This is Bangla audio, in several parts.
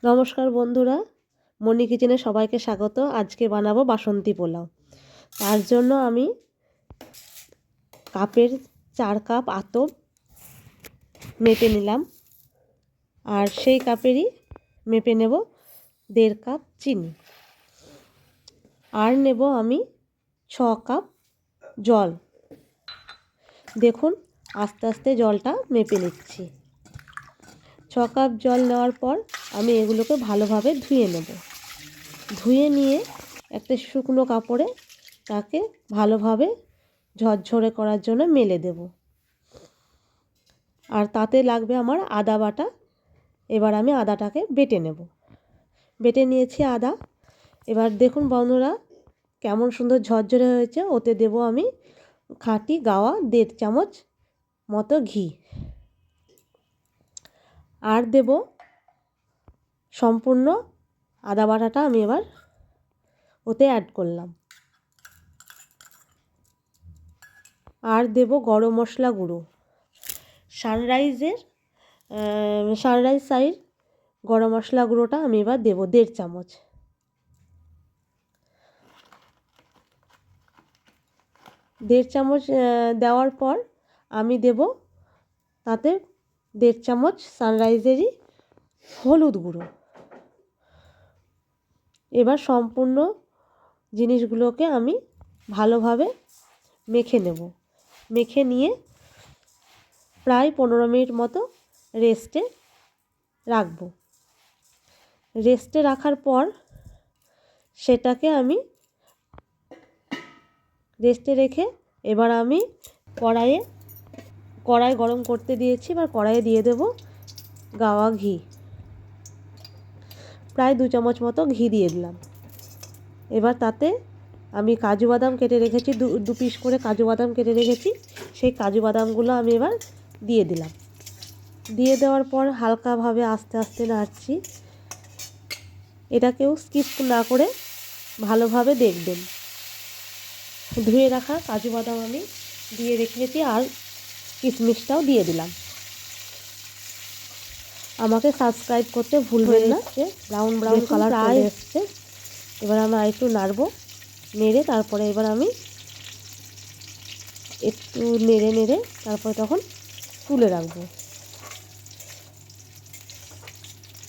নমস্কার বন্ধুরা, মনি কিচেনে সবাইকে স্বাগত। আজকে বানাবো বাসন্তী পোলাও। তার জন্য আমি কাপের 4 কাপ আতপ মেপে নিলাম, আর সেই কাপেরই মেপে নেব 1.5 কাপ চিনি, আর নেব আমি 6 কাপ জল। দেখুন আস্তে আস্তে জলটা মেপে নিচ্ছি। 6 কাপ জল নেওয়ার পর আমি এগুলোকে ভালোভাবে ধুয়ে নেব। ধুয়ে নিয়ে একটা শুকনো কাপড়ে তাকে ভালোভাবে ঝরঝরে করার জন্য মেলে দেব। আর তাতে লাগবে আমার আদা বাটা। এবার আমি আদাটাকে বেটে নেব। বেটে নিয়েছি আদা। এবার দেখুন বন্ধুরা কেমন সুন্দর ঝরঝরে হয়েছে। ওতে দেব আমি খাঁটি গাওয়া 1.5 চামচ মতো ঘি, আর দেব সম্পূর্ণ আদা বাটাটা আমি এবার ওতে অ্যাড করলাম। আর দেব গরম মশলা গুঁড়ো, সানরাইজ সাইড গরম মশলা গুঁড়োটা আমি এবার দেব 1.5 চামচ। দেওয়ার পর আমি দেব তাতে 1.5 চামচ সানরাইজেরই হলুদ গুঁড়ো। এবার সম্পূর্ণ জিনিসগুলোকে আমি ভালোভাবে মেখে নেব। মেখে নিয়ে প্রায় 15 মিনিট মতো রেস্টে রাখবো। রেস্টে রাখার পর সেটাকে আমি রেস্টে রেখে এবার আমি কড়াই গরম করতে দিয়েছি। এবার কড়াইয়ে দিয়ে দেব গাওয়া ঘি, প্রায় 2 চামচ মতো ঘি দিয়ে দিলাম। এবার তাতে আমি কাজু বাদাম কেটে রেখেছি, দু পিস করে কাজু বাদাম কেটে রেখেছি। সেই কাজু বাদামগুলো আমি এবার দিয়ে দিলাম। দিয়ে দেওয়ার পর হালকাভাবে আস্তে আস্তে নাড়ছি। এটাকেও স্কিপ না করে ভালোভাবে দেখবেন। ধুয়ে রাখা কাজু বাদাম আমি দিয়ে রেখেছি, আর কিশমিশটাও দিয়ে দিলাম। আমাকে সাবস্ক্রাইব করতে ভুলবেন না। ব্রাউন ব্রাউন কালার চলে এসছে। এবার আমি একটু নাড়বো। নেড়ে তারপরে এবার আমি একটু নেড়ে তারপরে তখন তুলে রাখবো।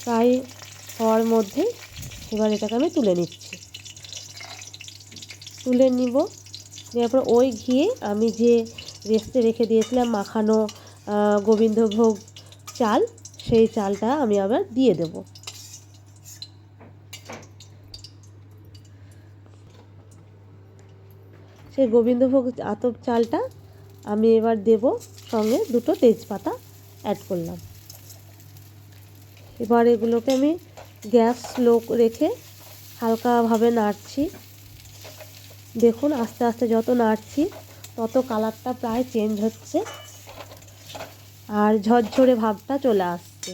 প্রায় হওয়ার মধ্যে এবার এটাকে আমি তুলে নিচ্ছি। তুলে নিব। নেওয়ার পর ওই ঘিয়ে আমি যে রেস্টে রেখে দিয়েছিলাম মাখানো গোবিন্দভোগ চাল, সেই চালটা আমি আবার দিয়ে দেব। সেই গোবিন্দভোগ আতপ চালটা আমি এবার দেব, সঙ্গে 2টো তেজপাতা অ্যাড করলাম। এবার এগুলোকে আমি গ্যাস স্লো রেখে হালকাভাবে নাড়ছি। দেখুন আস্তে আস্তে যত নাড়ছি তত কালারটা প্রায় চেঞ্জ হচ্ছে, আর ঝরঝরে ভাবটা চলে আসছে।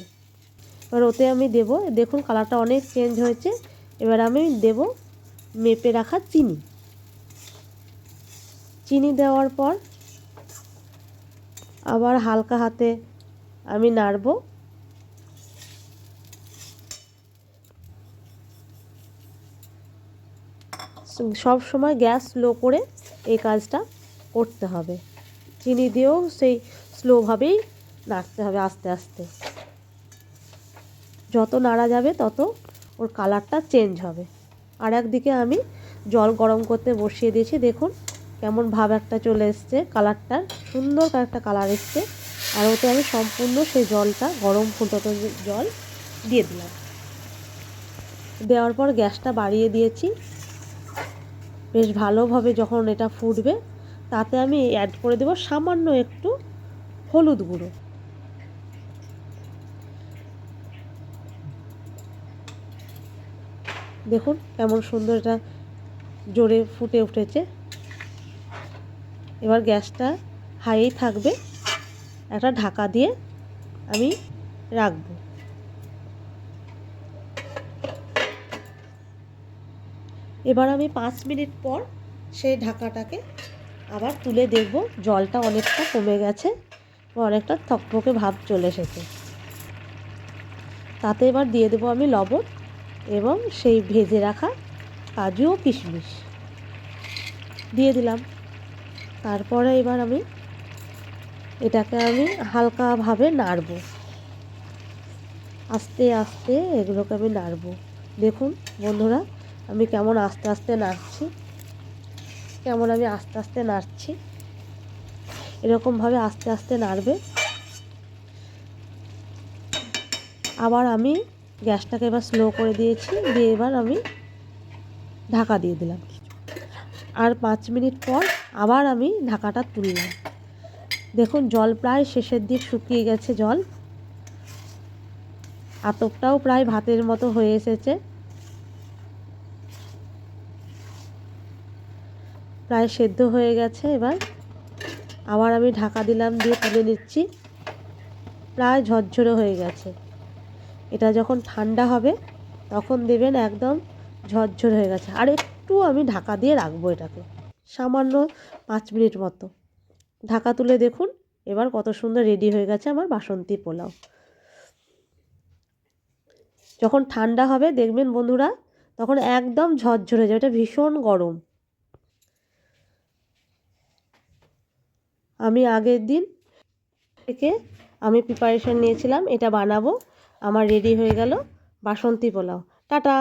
এবার ওতে আমি দেব, দেখুন কালারটা অনেক চেঞ্জ হয়েছে। এবার আমি দেব মেপে রাখা চিনি। চিনি দেওয়ার পর আবার হালকা হাতে আমি নাড়ব। সব সময় গ্যাস স্লো করে এই কাজটা করতে হবে। চিনি দিয়েও সেই স্লোভাবেই নাড়তে হবে আস্তে আস্তে। যত নাড়া যাবে তত ওর কালারটা চেঞ্জ হবে। আর একদিকে আমি জল গরম করতে বসিয়ে দিয়েছি। দেখুন কেমন ভাব একটা চলে এসছে, কালারটার সুন্দর একটা কালার এসছে। আর ওতে আমি সম্পূর্ণ সেই জলটা গরম ফুটন্ত জল দিয়ে দিলাম। দেওয়ার পর গ্যাসটা বাড়িয়ে দিয়েছি। বেশ ভালোভাবে যখন এটা ফুটবে তাতে আমি অ্যাড করে দেব সামান্য একটু হলুদ গুঁড়ো। দেখুন কেমন সুন্দর এটা জোরে ফুটে উঠেছে। এবার গ্যাসটা হাইই থাকবে, একটা ঢাকা দিয়ে আমি রাখবো। এবার আমি 5 মিনিট পর সেই ঢাকাটাকে আবার তুলে দেখব। জলটা অনেকটা কমে গেছে, অনেকটা থকথকে ভাব চলে এসেছে। তাতে এবার দিয়ে দেবো আমি লবণ এবং সেই ভেজে রাখা কাজু ও কিশমিশ দিয়ে দিলাম। তারপরে এবার এটাকে আমি হালকাভাবে নাড়বো, আস্তে আস্তে এগুলোকে আমি নাড়বো। দেখুন বন্ধুরা, আমি কেমন আস্তে আস্তে নাড়ছি, এরকমভাবে আস্তে আস্তে নাড়বে। আবার আমি গ্যাসটাকে এবার স্লো করে দিয়েছি, দিয়ে এবার আমি ঢাকা দিয়ে দিলাম। আর 5 মিনিট পর আবার আমি ঢাকাটা তুললাম। দেখুন জল প্রায় শেষের দিক শুকিয়ে গেছে, জল আতপটাও প্রায় ভাতের মতো হয়ে এসেছে, প্রায় সেদ্ধ হয়ে গেছে। এবার আবার আমি ঢাকা দিলাম, দিয়ে তুলে নিচ্ছি। প্রায় ঝরঝরে হয়ে গেছে। এটা যখন ঠান্ডা হবে তখন দেবেন একদম ঝরঝরে হয়ে গেছে। আর একটু আমি ঢাকা দিয়ে রাখবো এটাকে, সামান্য 5 মিনিট মতো। ঢাকা তুলে দেখুন এবার কত সুন্দর রেডি হয়ে গেছে আমার বাসন্তী পোলাও। যখন ঠান্ডা হবে দেখবেন বন্ধুরা, তখন একদম ঝরঝরে হয়ে যাবে। এটা ভীষণ গরম। আমি আগের দিন থেকে আমি প্রিপারেশন নিয়েছিলাম, এটা বানাবো। আমার রেডি হয়ে গেল বাসন্তী পোলাও। টাটা।